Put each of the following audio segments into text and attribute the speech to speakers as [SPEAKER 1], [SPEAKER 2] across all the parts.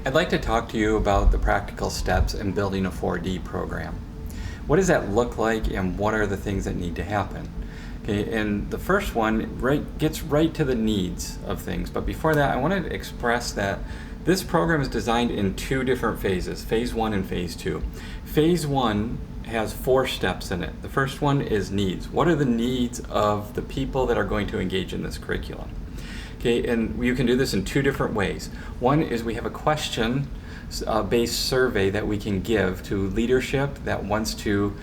[SPEAKER 1] I'd like to talk to you about the practical steps in building a 4D program. What does that look like, and what are the things that need to happen? Okay, and the first one gets right to the needs of things. But before that, I want to express that this program is designed in two different phases, phase 1 and phase 2. Phase 1 has 4 steps in it. The first one is needs. What are the needs of the people that are going to engage in this curriculum? Okay, and you can do this in 2 different ways. One is we have a question-based survey that we can give to leadership that wants to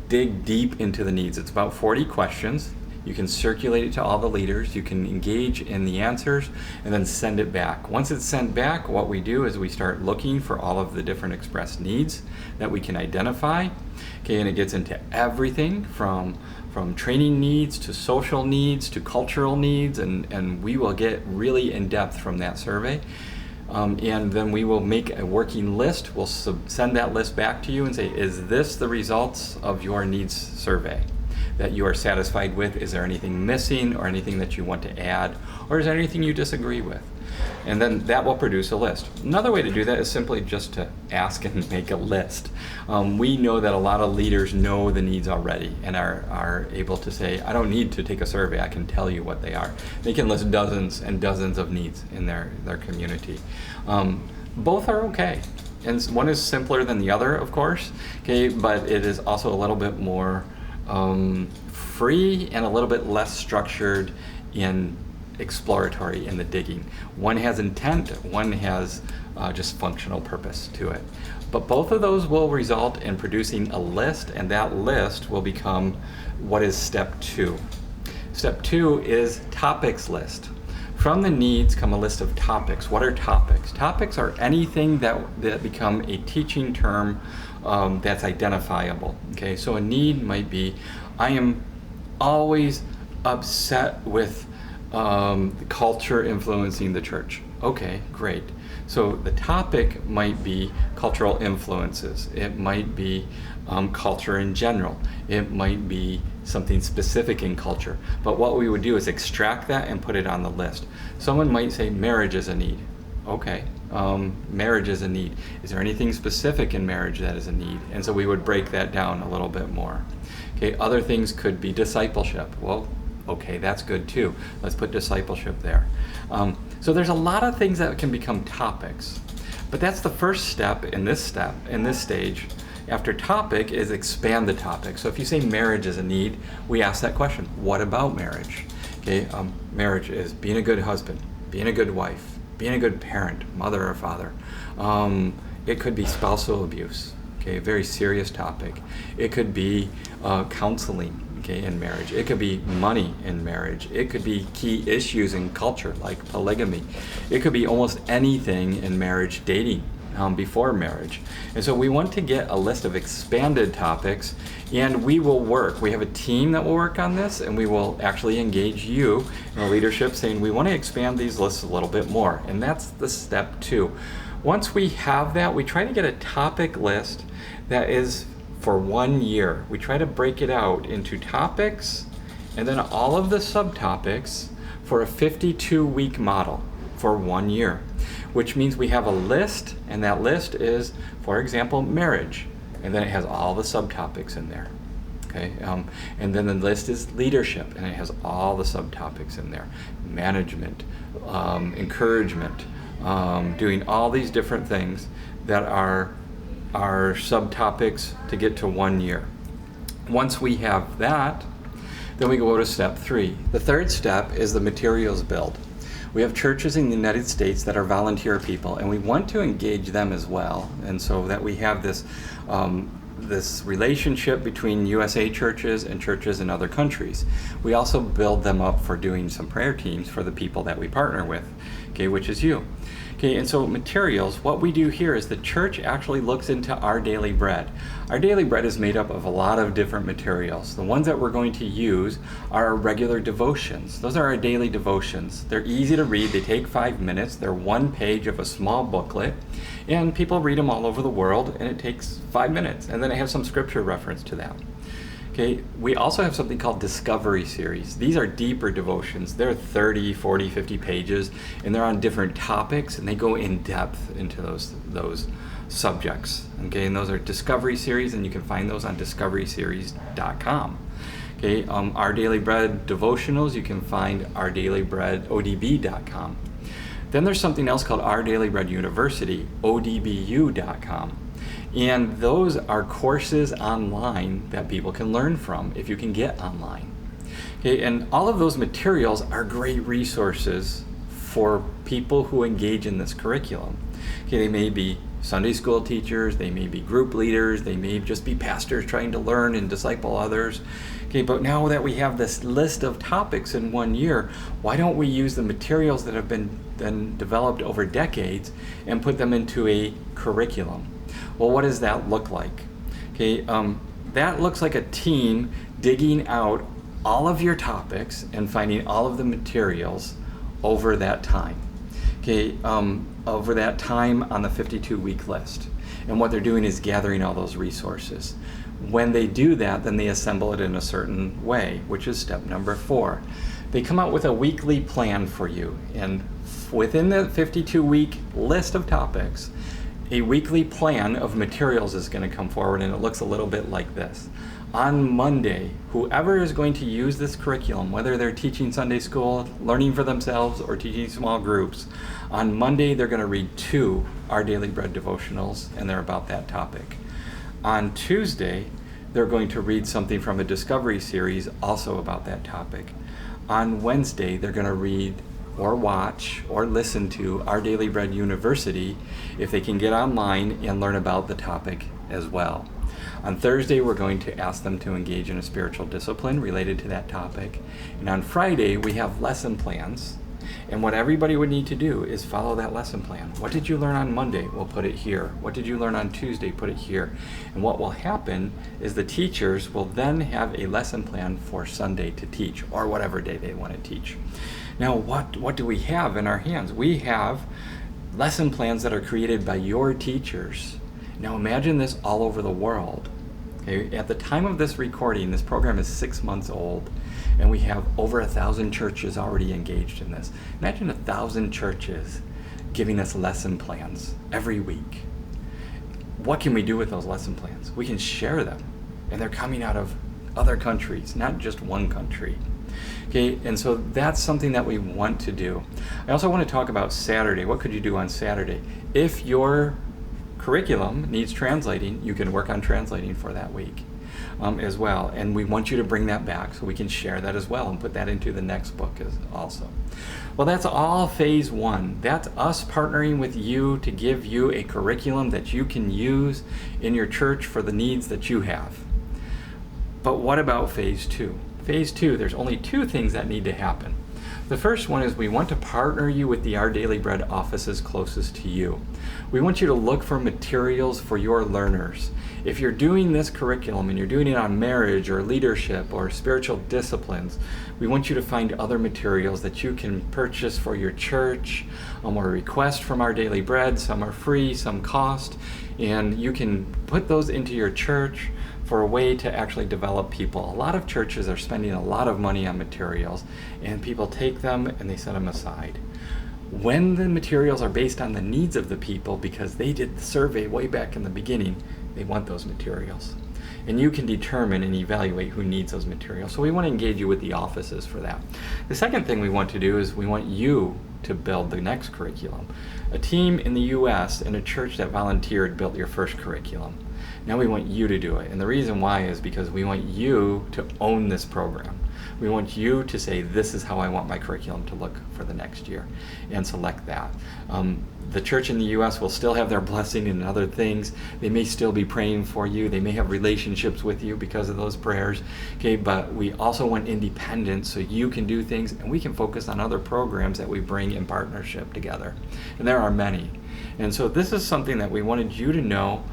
[SPEAKER 1] dig deep into the needs. It's about 40 questions. You can circulate it to all the leaders. You can engage in the answers and then send it back. Once it's sent back, what we do is we start looking for all of the different expressed needs that we can identify. Okay, and it gets into everything from training needs to social needs to cultural needs, and we will get really in depth from that survey. And then we will make a working list. We'll send that list back to you and say, is this the results of your needs survey that you are satisfied with? Is there anything missing or anything that you want to add? Or is there anything you disagree with? And then that will produce a list. Another way to do that is simply just to ask and make a list. We know that a lot of leaders know the needs already and are able to say, I don't need to take a survey, I can tell you what they are. They can list dozens and dozens of needs in their community. Both are okay. And one is simpler than the other, of course, okay, but it is also a little bit more free and a little bit less structured in exploratory in the digging. One has intent, one has just functional purpose to it. But both of those will result in producing a list, and that list will become what is step 2. Step 2 is topics list. From the needs come a list of topics. What are topics? Topics are anything that become a teaching term that's identifiable. Okay, so a need might be, I am always upset with the culture influencing the church. Okay, great. So the topic might be cultural influences. It might be culture in general. It might be something specific in culture. But what we would do is extract that and put it on the list. Someone might say marriage is a need. Okay, marriage is a need. Is there anything specific in marriage that is a need? And so we would break that down a little bit more. Okay, other things could be discipleship. Well, okay, that's good too. Let's put discipleship there. So there's a lot of things that can become topics, but that's the first step in this stage. After topic is expand the topic. So if you say marriage is a need, we ask that question, what about marriage? Okay, marriage is being a good husband, being a good wife, being a good parent, mother or father. It could be spousal abuse, okay, a very serious topic. It could be counseling, okay, in marriage. It could be money in marriage. It could be key issues in culture like polygamy. It could be almost anything in marriage, dating before marriage. And so we want to get a list of expanded topics, and we will work. We have a team that will work on this, and we will actually engage you in the leadership saying we want to expand these lists a little bit more. And that's the step 2. Once we have that, we try to get a topic list that is for 1 year. We try to break it out into topics and then all of the subtopics for a 52-week model for 1 year, which means we have a list, and that list is, for example, marriage, and then it has all the subtopics in there. Okay, and then the list is leadership, and it has all the subtopics in there. Management, encouragement, doing all these different things that are subtopics to get to 1 year. Once we have that, then we go to step 3. The third step is the materials build. We have churches in the United States that are volunteer people, and we want to engage them as well. And so that we have this relationship between USA churches and churches in other countries. We also build them up for doing some prayer teams for the people that we partner with, okay, which is you. Okay, and so materials, what we do here is the church actually looks into our daily bread. Our daily bread is made up of a lot of different materials. The ones that we're going to use are our regular devotions. Those are our daily devotions. They're easy to read. They take 5 minutes. They're 1 page of a small booklet, and people read them all over the world, and it takes 5 minutes, and then I have some scripture reference to that. Okay, we also have something called Discovery Series. These are deeper devotions. They're 30, 40, 50 pages, and they're on different topics, and they go in depth into those subjects. Okay, and those are Discovery Series, and you can find those on discoveryseries.com. Okay, Our Daily Bread devotionals, you can find ourdailybreadodb.com. Then there's something else called Our Daily Bread University, odbu.com. And those are courses online that people can learn from if you can get online. Okay, and all of those materials are great resources for people who engage in this curriculum. Okay, they may be Sunday school teachers, they may be group leaders, they may just be pastors trying to learn and disciple others. Okay, but now that we have this list of topics in 1 year, why don't we use the materials that have been developed over decades and put them into a curriculum? Well, what does that look like? Okay, that looks like a team digging out all of your topics and finding all of the materials over that time. Okay, over that time on the 52-week list. And what they're doing is gathering all those resources. When they do that, then they assemble it in a certain way, which is step number 4. They come out with a weekly plan for you. And within the 52-week list of topics, a weekly plan of materials is going to come forward, and it looks a little bit like this. On Monday, whoever is going to use this curriculum, whether they're teaching Sunday school, learning for themselves, or teaching small groups, on Monday they're going to read 2 Our Daily Bread devotionals, and they're about that topic. On Tuesday, they're going to read something from a Discovery Series, also about that topic. On Wednesday, they're going to read or watch or listen to Our Daily Bread University if they can get online and learn about the topic as well. On Thursday, we're going to ask them to engage in a spiritual discipline related to that topic. And on Friday, we have lesson plans. And what everybody would need to do is follow that lesson plan. What did you learn on Monday? We'll put it here. What did you learn on Tuesday? Put it here. And what will happen is the teachers will then have a lesson plan for Sunday to teach, or whatever day they want to teach. Now, what do we have in our hands? We have lesson plans that are created by your teachers. Now imagine this all over the world. Okay? At the time of this recording, this program is 6 months old, and we have over 1,000 churches already engaged in this. Imagine 1,000 churches giving us lesson plans every week. What can we do with those lesson plans? We can share them, and they're coming out of other countries, not just one country. Okay, and so that's something that we want to do. I also want to talk about Saturday. What could you do on Saturday? If your curriculum needs translating, you can work on translating for that week as well. And we want you to bring that back so we can share that as well and put that into the next book also. Well, that's all phase 1. That's us partnering with you to give you a curriculum that you can use in your church for the needs that you have. But what about phase 2? Phase 2, there's only 2 things that need to happen. The first one is we want to partner you with the Our Daily Bread offices closest to you. We want you to look for materials for your learners. If you're doing this curriculum and you're doing it on marriage or leadership or spiritual disciplines, we want you to find other materials that you can purchase for your church or request from Our Daily Bread. Some are free, some cost, and you can put those into your church for a way to actually develop people. A lot of churches are spending a lot of money on materials, and people take them and they set them aside. When the materials are based on the needs of the people, because they did the survey way back in the beginning, they want those materials. And you can determine and evaluate who needs those materials. So we want to engage you with the offices for that. The second thing we want to do is we want you to build the next curriculum. A team in the U.S. and a church that volunteered built your first curriculum. Now we want you to do it. And the reason why is because we want you to own this program. We want you to say, this is how I want my curriculum to look for the next year, and select that. The church in the U.S. will still have their blessing and other things. They may still be praying for you. They may have relationships with you because of those prayers. Okay, but we also want independence so you can do things and we can focus on other programs that we bring in partnership together. And there are many. And so this is something that we wanted you to know,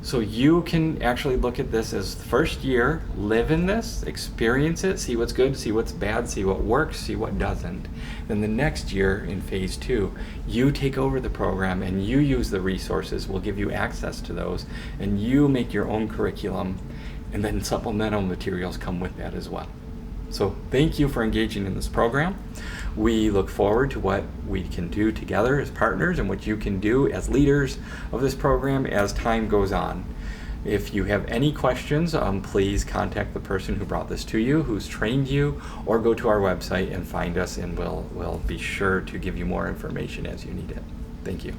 [SPEAKER 1] so you can actually look at this as the first year, live in this, experience it, see what's good, see what's bad, see what works, see what doesn't. Then the next year in phase 2, you take over the program and you use the resources. We'll give you access to those, and you make your own curriculum, And then supplemental materials come with that as well. So thank you for engaging in this program. We look forward to what we can do together as partners and what you can do as leaders of this program as time goes on. If you have any questions, please contact the person who brought this to you, who's trained you, or go to our website and find us, and we'll be sure to give you more information as you need it. Thank you.